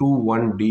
21D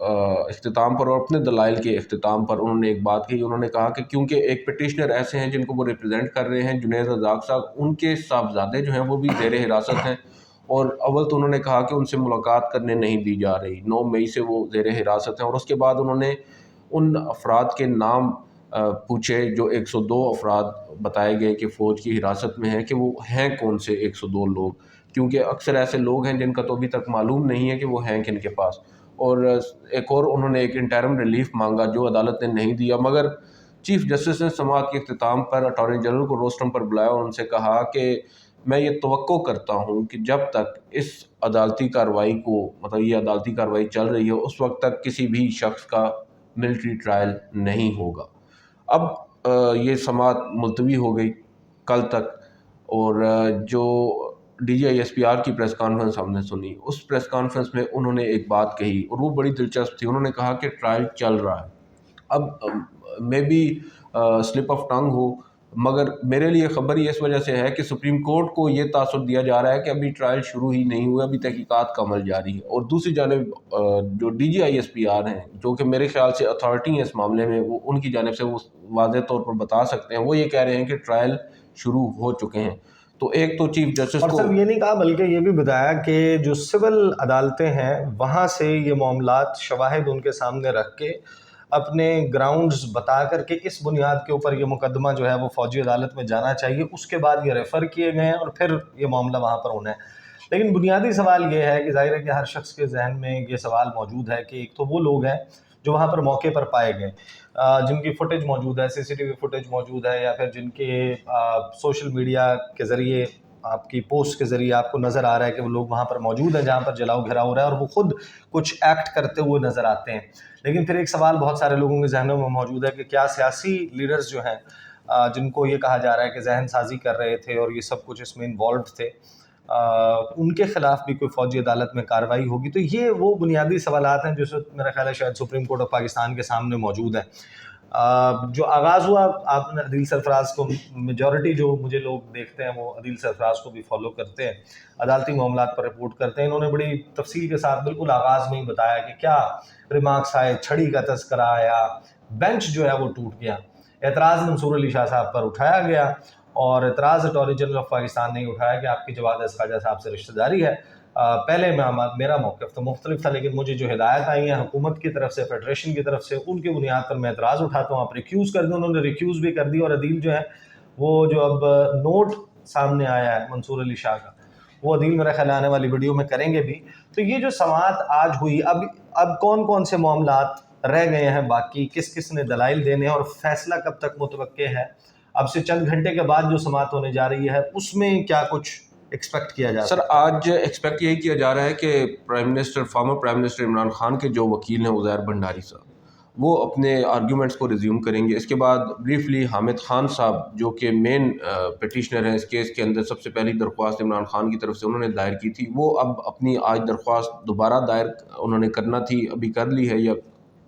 اختتام پر اور اپنے دلائل کے اختتام پر انہوں نے ایک بات کہی. انہوں نے کہا کہ کیونکہ ایک پٹیشنر ایسے ہیں جن کو وہ ریپرزینٹ کر رہے ہیں، جنید رزاق صاحب، ان کے صاحبزادے جو ہیں وہ بھی زیر حراست ہیں، اور اول تو انہوں نے کہا کہ ان سے ملاقات کرنے نہیں دی جا رہی. 9 مئی سے وہ زیر حراست ہیں، اور اس کے بعد انہوں نے ان افراد کے نام پوچھے جو 102 افراد بتائے گئے کہ فوج کی حراست میں ہیں، کہ وہ ہیں کون سے 102 لوگ، کیونکہ اکثر ایسے لوگ ہیں جن کا تو ابھی تک معلوم نہیں ہے کہ وہ ہیں کن کے پاس. اور ایک اور انہوں نے ایک انٹرم ریلیف مانگا جو عدالت نے نہیں دیا، مگر چیف جسٹس نے سماعت کے اختتام پر اٹارنی جنرل کو روسٹرم پر بلایا اور ان سے کہا کہ میں یہ توقع کرتا ہوں کہ جب تک اس عدالتی کارروائی کو، مطلب یہ عدالتی کارروائی چل رہی ہے، اس وقت تک کسی بھی شخص کا ملٹری ٹرائل نہیں ہوگا. اب یہ سماعت ملتوی ہو گئی کل تک، اور جو D G I S P R کی پریس کانفرنس ہم نے سنی، اس پریس کانفرنس میں انہوں نے ایک بات کہی اور وہ بڑی دلچسپ تھی. انہوں نے کہا کہ ٹرائل چل رہا ہے. اب میں بھی سلپ آف ٹنگ ہو، مگر میرے لیے خبر ہی اس وجہ سے ہے کہ سپریم کورٹ کو یہ تاثر دیا جا رہا ہے کہ ابھی ٹرائل شروع ہی نہیں ہوا، ابھی تحقیقات کا عمل جاری ہے. اور دوسری جانب جو D G I S P R ہیں، جو کہ میرے خیال سے اتھارٹی ہیں اس معاملے میں، وہ ان کی جانب سے وہ واضح طور پر بتا سکتے ہیں، وہ یہ کہہ رہے ہیں کہ ٹرائل شروع ہو چکے ہیں. تو ایک تو چیف جسٹس اور کو صرف یہ نہیں کہا بلکہ یہ بھی بتایا کہ جو سول عدالتیں ہیں وہاں سے یہ معاملات شواہد ان کے سامنے رکھ کے اپنے گراؤنڈز بتا کر کے اس بنیاد کے اوپر یہ مقدمہ جو ہے وہ فوجی عدالت میں جانا چاہیے، اس کے بعد یہ ریفر کیے گئے ہیں اور پھر یہ معاملہ وہاں پر ہونا ہے. لیکن بنیادی سوال یہ ہے کہ ظاہر ہے کہ ہر شخص کے ذہن میں یہ سوال موجود ہے کہ ایک تو وہ لوگ ہیں جو وہاں پر موقع پر پائے گئے، جن کی فوٹیج موجود ہے، سی سی ٹی وی فوٹیج موجود ہے، یا پھر جن کے سوشل میڈیا کے ذریعے، آپ کی پوسٹ کے ذریعے آپ کو نظر آ رہا ہے کہ وہ لوگ وہاں پر موجود ہیں جہاں پر جلاؤ گھیراؤ ہو رہا ہے، اور وہ خود کچھ ایکٹ کرتے ہوئے نظر آتے ہیں. لیکن پھر ایک سوال بہت سارے لوگوں کے ذہنوں میں موجود ہے کہ کیا سیاسی لیڈرز جو ہیں جن کو یہ کہا جا رہا ہے کہ ذہن سازی کر رہے تھے اور یہ سب کچھ اس میں انوالوڈ تھے، ان کے خلاف بھی کوئی فوجی عدالت میں کارروائی ہوگی؟ تو یہ وہ بنیادی سوالات ہیں جو اس وقت میرا خیال ہے شاید سپریم کورٹ آف پاکستان کے سامنے موجود ہیں. جو آغاز ہوا، آپ نے عدیل سرفراز کو، میجورٹی جو مجھے لوگ دیکھتے ہیں وہ عدیل سرفراز کو بھی فالو کرتے ہیں، عدالتی معاملات پر رپورٹ کرتے ہیں. انہوں نے بڑی تفصیل کے ساتھ بالکل آغاز میں ہی بتایا کہ کیا ریمارکس آئے، چھڑی کا تذکرہ آیا، بینچ جو ہے وہ ٹوٹ گیا، اعتراض منصور علی شاہ صاحب پر اٹھایا گیا، اور اعتراض اٹارنی جنرل آف پاکستان نے اٹھایا کہ آپ کی جواد خواجہ صاحب سے رشتہ داری ہے. پہلے میرا موقف تو مختلف تھا، لیکن مجھے جو ہدایت آئی ہیں حکومت کی طرف سے، فیڈریشن کی طرف سے، ان کی بنیاد پر میں اعتراض اٹھاتا ہوں، آپ ریکیوز کر دیں. انہوں نے ریکیوز بھی کر دی، اور عدیل جو ہے وہ جو اب نوٹ سامنے آیا ہے منصور علی شاہ کا، وہ عدیل میرا خیال آنے والی ویڈیو میں کریں گے بھی. تو یہ جو سماعت آج ہوئی، اب کون کون سے معاملات رہ گئے ہیں باقی، کس کس نے دلائل دینے ہیں، اور فیصلہ کب تک متوقع ہے؟ اب سے چند گھنٹے کے بعد جو سماعت ہونے جا رہی ہے اس میں کیا کچھ ایکسپیکٹ کیا جا سر؟ سکتا ہے؟ آج ایکسپیکٹ یہی کیا جا رہا ہے کہ former prime minister Imran Khan کے جو وکیل ہیں عزیر بھنڈاری صاحب، وہ اپنے آرگیومنٹس کو ریزیوم کریں گے. اس کے بعد بریفلی حامد خان صاحب جو کہ مین پٹیشنر ہیں اس کیس کے اندر، سب سے پہلی درخواست عمران خان کی طرف سے انہوں نے دائر کی تھی، وہ اب اپنی آج درخواست دوبارہ دائر انہوں نے کرنا تھی، ابھی کر لی ہے یا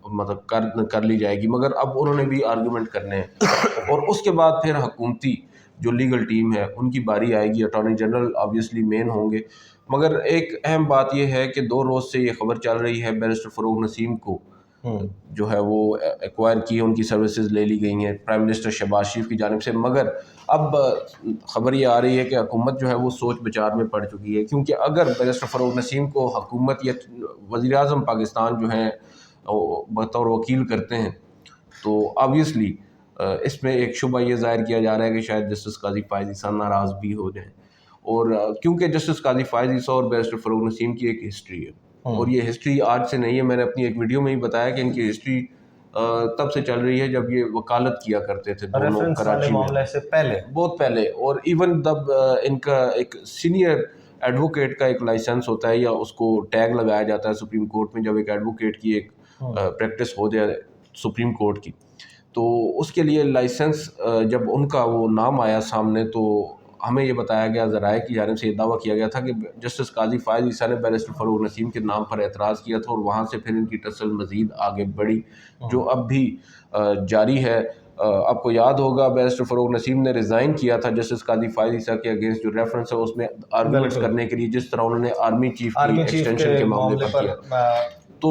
مطلب کر لی جائے گی، مگر اب انہوں نے بھی آرگیومنٹ کرنے ہیں. اور اس کے بعد پھر حکومتی جو لیگل ٹیم ہے ان کی باری آئے گی. اٹارنی جنرل آبویسلی مین ہوں گے. مگر ایک اہم بات یہ ہے کہ 2 روز سے یہ خبر چل رہی ہے بیرسٹر فروغ نسیم کو جو ہے وہ ایکوائر کی ہے، ان کی سروسز لے لی گئی ہیں پرائم منسٹر شہباز شریف کی جانب سے. مگر اب خبر یہ آ رہی ہے کہ حکومت جو ہے وہ سوچ بچار میں پڑ چکی ہے، کیونکہ اگر بیرسٹر فروغ نسیم کو حکومت یا وزیر اعظم پاکستان جو ہیں بطور وکیل کرتے ہیں، تو آبویسلی اس میں ایک شبہ یہ ظاہر کیا جا رہا ہے کہ شاید جسٹس قاضی فائز عیسیٰ ناراض بھی ہو جائیں. اور کیونکہ جسٹس قاضی فائز عیسیٰ اور بیرسٹر فروغ نسیم کی ایک ہسٹری ہے، اور یہ ہسٹری آج سے نہیں ہے. میں نے اپنی ایک ویڈیو میں ہی بتایا کہ ان کی ہسٹری تب سے چل رہی ہے جب یہ وکالت کیا کرتے تھے دونوں کراچی میں، سے پہلے، بہت پہلے. اور ایون تب ان کا ایک سینئر ایڈوکیٹ کا ایک لائسنس ہوتا ہے، یا اس کو ٹیگ لگایا جاتا ہے سپریم کورٹ میں جب ایک ایڈوکیٹ کی ایک پریکٹس ہو جائے سپریم کورٹ کی، تو اس کے لیے لائسنس جب ان کا وہ نام آیا سامنے، تو ہمیں یہ بتایا گیا، ذرائع کی جانب سے یہ دعویٰ کیا گیا تھا کہ جسٹس قاضی فائز عیسیٰ نے بیرسٹر فروغ نسیم کے نام پر اعتراض کیا تھا، اور وہاں سے پھر ان کی ٹسل مزید آگے بڑھی جو اب بھی جاری ہے. آپ کو یاد ہوگا بیرسٹر فروغ نسیم نے ریزائن کیا تھا جسٹس قاضی فائز عیسیٰ کے اگینسٹ، جو ریفرنس ہے اس میں آرگومنٹس کرنے کے لیے، جس طرح انہوں نے آرمی چیف کی ایکسٹینشن کے معاملے پر کیا. تو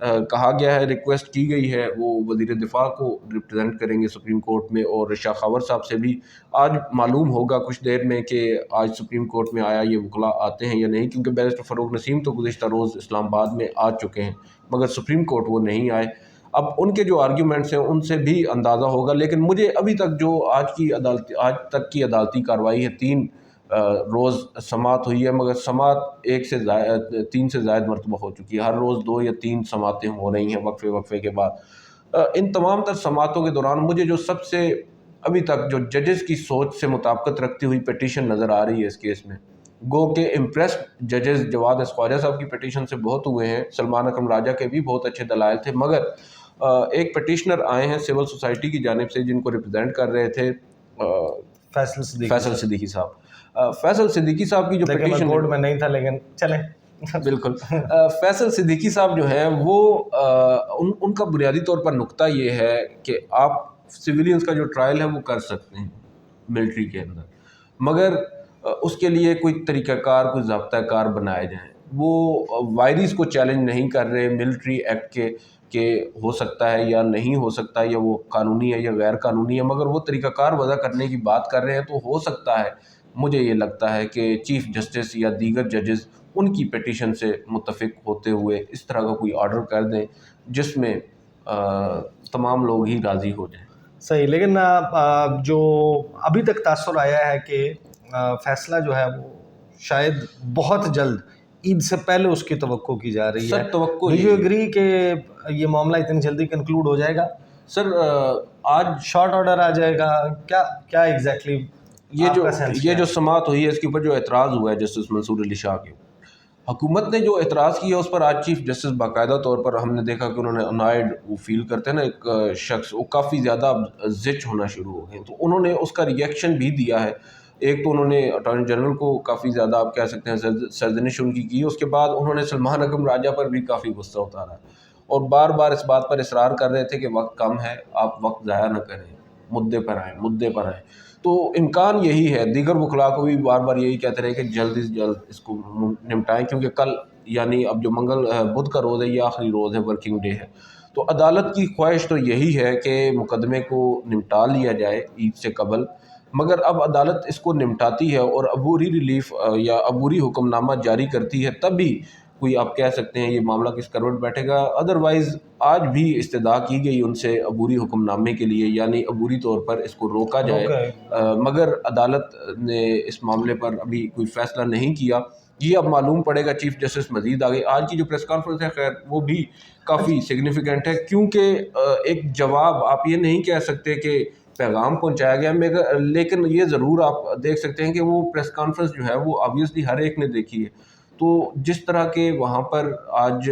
کہا گیا ہے, ریکویسٹ کی گئی ہے, وہ وزیر دفاع کو ریپرزینٹ کریں گے سپریم کورٹ میں, اور رشا خاور صاحب سے بھی آج معلوم ہوگا کچھ دیر میں کہ آج سپریم کورٹ میں آیا یہ وکلا آتے ہیں یا نہیں, کیونکہ بیرسٹر فاروق نسیم تو گزشتہ روز اسلام آباد میں آ چکے ہیں مگر سپریم کورٹ وہ نہیں آئے. اب ان کے جو آرگیومنٹس ہیں ان سے بھی اندازہ ہوگا, لیکن مجھے ابھی تک جو آج تک کی عدالتی کارروائی ہے, 3 روز سماعت ہوئی ہے, مگر سماعت 3 سے زائد مرتبہ ہو چکی ہے, ہر روز 2 یا 3 سماعتیں ہو رہی ہیں وقفے کے بعد. ان تمام تر سماعتوں کے دوران مجھے جو سب سے ابھی تک جو ججز کی سوچ سے مطابقت رکھتی ہوئی پٹیشن نظر آ رہی ہے اس کیس میں, گو کہ امپریسڈ ججز جواد خواجہ صاحب کی پٹیشن سے بہت ہوئے ہیں, سلمان اکرم راجہ کے بھی بہت اچھے دلائل تھے, مگر ایک پٹیشنر آئے ہیں سول سوسائٹی کی جانب سے جن کو ریپرزینٹ کر رہے تھے فیصل صدیقی صاحب. فیصل صدیقی صاحب کی جو پٹیشن بورڈ میں نہیں تھا لیکن چلیں بالکل. فیصل صدیقی صاحب جو ہیں وہ ان کا بنیادی طور پر نقطہ یہ ہے کہ آپ سویلینز کا جو ٹرائل ہے وہ کر سکتے ہیں ملٹری کے اندر, مگر اس کے لیے کوئی طریقہ کار, کوئی ضابطہ کار بنائے جائیں. وہ وائریز کو چیلنج نہیں کر رہے ملٹری ایکٹ کے کہ ہو سکتا ہے یا نہیں ہو سکتا, یا وہ قانونی ہے یا غیر قانونی ہے, مگر وہ طریقہ کار وضع کرنے کی بات کر رہے ہیں. تو ہو سکتا ہے, مجھے یہ لگتا ہے کہ چیف جسٹس یا دیگر ججز ان کی پٹیشن سے متفق ہوتے ہوئے اس طرح کا کوئی آرڈر کر دیں جس میں تمام لوگ ہی راضی ہو جائیں. صحیح, لیکن جو ابھی تک تاثر آیا ہے کہ فیصلہ جو ہے وہ شاید بہت جلد عید سے پہلے اس کی توقع کی جا رہی ہے. سر توقع یو ایگری کہ یہ معاملہ اتنی جلدی کنکلوڈ ہو جائے گا؟ سر آج شارٹ آرڈر آ جائے گا کیا ایگزیکٹلی یہ جو سماعت ہوئی ہے اس کے اوپر جو اعتراض ہوا ہے جسٹس منصور علی شاہ کے, حکومت نے جو اعتراض کیا اس پر آج چیف جسٹس باقاعدہ طور پر ہم نے دیکھا کہ انہوں نے انائڈ وہ فیل کرتے ہیں نا ایک شخص, وہ کافی زیادہ زچ ہونا شروع ہو گئے, تو انہوں نے اس کا ریئیکشن بھی دیا ہے. ایک تو انہوں نے اٹارنی جنرل کو کافی زیادہ آپ کہہ سکتے ہیں سرزنش ان کی, اس کے بعد انہوں نے سلمان اکرم راجہ پر بھی کافی غصہ اتارا اور بار بار اس بات پر اصرار کر رہے تھے کہ وقت کم ہے, آپ وقت ضائع نہ کریں, مدعے پر آئیں. تو امکان یہی ہے, دیگر وکلاء کو بھی بار بار یہی کہتے رہے کہ جلد از جلد اس کو نمٹائیں, کیونکہ کل یعنی اب جو بدھ کا روز ہے یہ آخری روز ہے, ورکنگ ڈے ہے. تو عدالت کی خواہش تو یہی ہے کہ مقدمے کو نمٹا لیا جائے عید سے قبل, مگر اب عدالت اس کو نمٹاتی ہے اور عبوری ریلیف یا عبوری حکم نامہ جاری کرتی ہے, تب بھی کوئی آپ کہہ سکتے ہیں یہ معاملہ کس کروٹ بیٹھے گا. ادروائز آج بھی استدعا کی گئی ان سے عبوری حکم نامے کے لیے, یعنی عبوری طور پر اس کو روکا جائے, مگر عدالت نے اس معاملے پر ابھی کوئی فیصلہ نہیں کیا. یہ اب معلوم پڑے گا چیف جسٹس مزید آگے. آج کی جو پریس کانفرنس ہے خیر وہ بھی کافی سگنیفیکنٹ ہے, کیونکہ ایک جواب آپ یہ نہیں کہہ سکتے کہ پیغام پہنچایا گیا, لیکن یہ ضرور آپ دیکھ سکتے ہیں کہ وہ پریس کانفرنس جو ہے وہ آبویسلی ہر ایک نے دیکھی ہے. تو جس طرح کے وہاں پر آج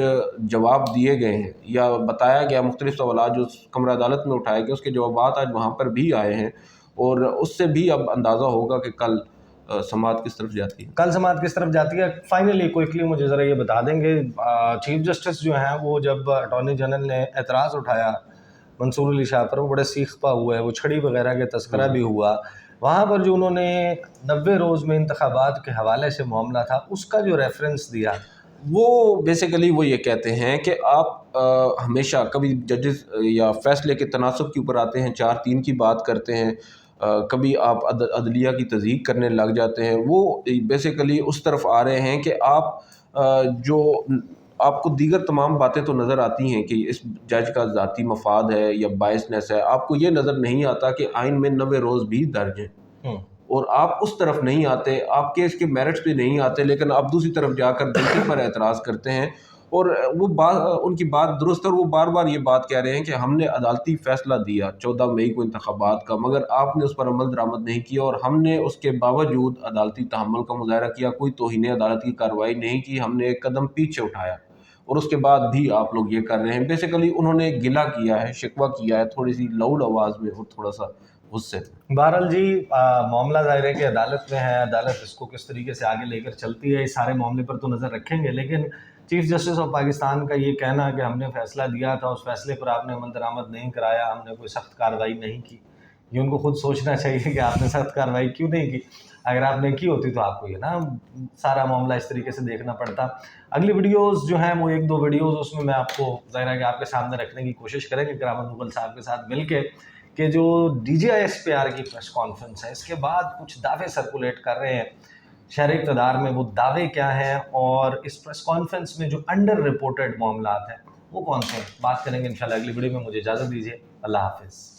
جواب دیے گئے ہیں یا بتایا گیا مختلف سوالات جو کمرہ عدالت میں اٹھائے گئے, اس کے جوابات آج وہاں پر بھی آئے ہیں, اور اس سے بھی اب اندازہ ہوگا کہ کل سماعت کس طرف جاتی ہے. فائنلی کوئکلی مجھے ذرا یہ بتا دیں گے, چیف جسٹس جو ہیں وہ جب اٹارنی جنرل نے اعتراض اٹھایا منصور علی شاہ پر, وہ بڑے سیخ پا ہوا ہے, وہ چھڑی وغیرہ کے تذکرہ بھی ہوا, وہاں پر جو انہوں نے 90 روز میں انتخابات کے حوالے سے معاملہ تھا اس کا جو ریفرنس دیا, وہ بیسیکلی وہ یہ کہتے ہیں کہ آپ ہمیشہ کبھی ججز یا فیصلے کے تناسب کے اوپر آتے ہیں, 4-3 کی بات کرتے ہیں, کبھی آپ عدلیہ کی تصدیق کرنے لگ جاتے ہیں. وہ بیسیکلی اس طرف آ رہے ہیں کہ آپ کو دیگر تمام باتیں تو نظر آتی ہیں کہ اس جج کا ذاتی مفاد ہے یا بائسنس ہے, آپ کو یہ نظر نہیں آتا کہ آئین میں 90 روز بھی درج ہیں, اور آپ اس طرف نہیں آتے, آپ کے اس کے میرٹس پہ نہیں آتے, لیکن آپ دوسری طرف جا کر جلدی پر اعتراض کرتے ہیں. اور وہ ان کی بات درست ہے, اور وہ بار بار یہ بات کہہ رہے ہیں کہ ہم نے عدالتی فیصلہ دیا 14 مئی کو انتخابات کا, مگر آپ نے اس پر عمل درآمد نہیں کیا, اور ہم نے اس کے باوجود عدالتی تحمل کا مظاہرہ کیا, کوئی توہین عدالت کی کارروائی نہیں کی, ہم نے ایک قدم پیچھے اٹھایا, اور اس کے بعد بھی آپ لوگ یہ کر رہے ہیں. بیسیکلی انہوں نے گلہ کیا ہے, شکوہ کیا ہے, تھوڑی سی لاؤڈ آواز میں اور تھوڑا سا غصے میں. بہرحال جی معاملہ ظاہر ہے کہ عدالت میں ہے, عدالت اس کو کس طریقے سے آگے لے کر چلتی ہے اس سارے معاملے پر تو نظر رکھیں گے, لیکن چیف جسٹس آف پاکستان کا یہ کہنا کہ ہم نے فیصلہ دیا تھا, اس فیصلے پر آپ نے عمل درآمد نہیں کرایا, ہم نے کوئی سخت کارروائی نہیں کی, یہ ان کو خود سوچنا چاہیے کہ آپ نے سخت کارروائی کیوں نہیں کی. اگر آپ نے کی ہوتی تو آپ کو یہ نا سارا معاملہ اس طریقے سے دیکھنا پڑتا. اگلی ویڈیوز جو ہیں وہ 1-2 ویڈیوز اس میں آپ کو ظاہر ہے کہ آپ کے سامنے رکھنے کی کوشش کریں گے کرامت مغل صاحب کے ساتھ مل کے کہ جو DGISPR کی پریس کانفرنس ہے اس کے بعد کچھ دعوے سرکولیٹ کر رہے ہیں شہر اقتدار میں، وہ دعوے کیا ہیں اور اس پریس کانفرنس میں جو انڈر رپورٹڈ معاملات ہیں وہ کون سے ہیں، بات کریں گے انشاءاللہ اگلی ویڈیو میں. مجھے اجازت دیجیے، اللہ حافظ.